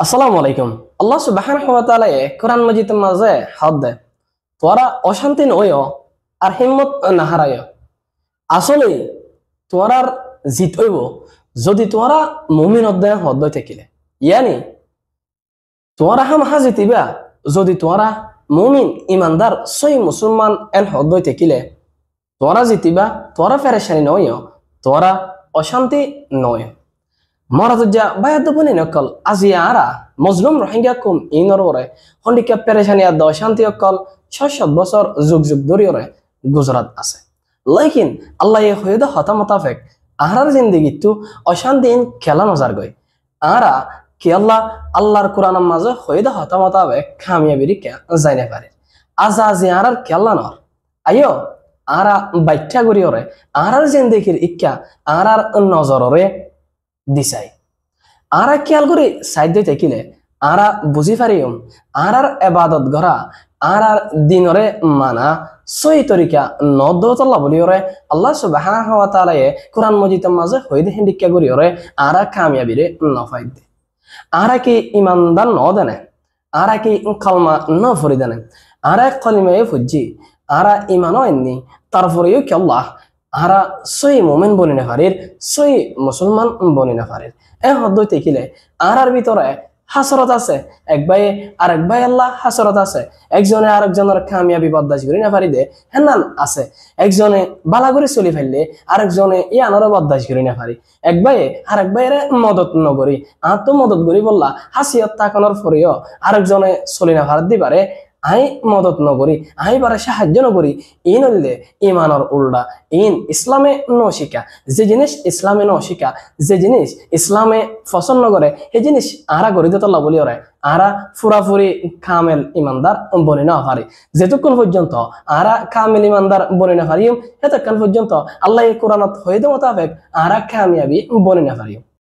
আসসালামু আলাইকুম। আল্লাহ সুবহানাহু ওয়া তাআলা কোরআন মাজিদের মাঝে হাত দেয় তোরা অশান্তি নয় আর হিম্মত না হারায়। আসলে তোরার জিত হইব যদি তোরা মুমিন অধ্যায় হদ্দয় থাকিলে, ইয়ানি তোরা হাম হাজিতিবা যদি তোরা মুমিন ইমানদার সই মুসলমান এন হদ্দয় থাকিলে তোরা জিতিবা। তোরা ফেরেশানি নয়, তোরা অশান্তি নয়। মরাজা বায়াদ বনি নকল আজি আরা মজলুম রোহিঙ্গা কুম ইনরে হন্ডিকা পেরেশানি আর অশান্তি অকল ৬০০ বছর যুগ যুগ ধরিয়রে গুজরাত আছে। লেকিন আল্লাহ হইদা হতা মোতাফেক আহার জিন্দিগিতু অশান্তি খেলা নজার গই আরা কি আল্লাহর কোরআনের মাঝে হইদা হতা মোতাবেক কামিয়াবিরি কে যাইনে পারে। আজ আজি আরার খেলা নর আইও আরা বাইঠা গরিয়রে আহার জিন্দিগির ইচ্ছা আরার নজররে দিছাই। আরা খেয়াল করে সাইড থাকিলে আরা বুঝি পারিম আরার এবাদত গড়া আরার দিনরে মানা সই তরিকা নদতল্লা বলিওরে আল্লাহ সুবহানাহু ওয়া তাআলা কোরআন মজিদের মাঝে হইদে হিন্দিকা করিওরে আরা কামিয়াবিরে নফাইদ দে। আরা কি ইমানদার ন দেনে, আরা কি কালমা ন ফরি দেনে, আরা কলিমায়ে ফুজি আরা ইমানও এননি তারপরেও কি আল্লাহ আরা সই মোমেন বনি না পারির, সই মুসলমান বনি না পারির। এ হদ্দই দেখিলে আরার ভিতরে হাসরত আছে, এক ভাই আর এক ভাই আল্লাহ হাসরত আছে। একজনে আরেকজনের কামিয়াবি বদাস করি না পারি দে হেনান আছে। একজনে বালা করে চলি ফেললে আরেকজনে ইয়ানোর বদাস করি না পারি। এক ভাই আর এক ভাইয়ের মদত নগরি আর তো মদত করি বললা হাসিয়ত তাকানোর পরেও আরেকজনে চলি না পারি দিবারে আই মদত নগরি আই বারে সাহায্য নগরি ইন হইলে ইমানর উল্টা। ইন ইসলামে নশিকা যে জিনিস ইসলামে নশিকা, যে জিনিস ইসলামে পছন্দ করে সেই জিনিস আরা গড়ি দিতল্লা বলি ওরে আরা ফুরাফুরি কামেল ইমানদার বনি না পারি। যেতক্ষণ পর্যন্ত আরা কামেল ইমানদার বনি না পারিম এতক্ষণ পর্যন্ত আল্লাহ কোরআনত হইতে মোতাবেক আরা কামিয়াবি বনি না পারিম।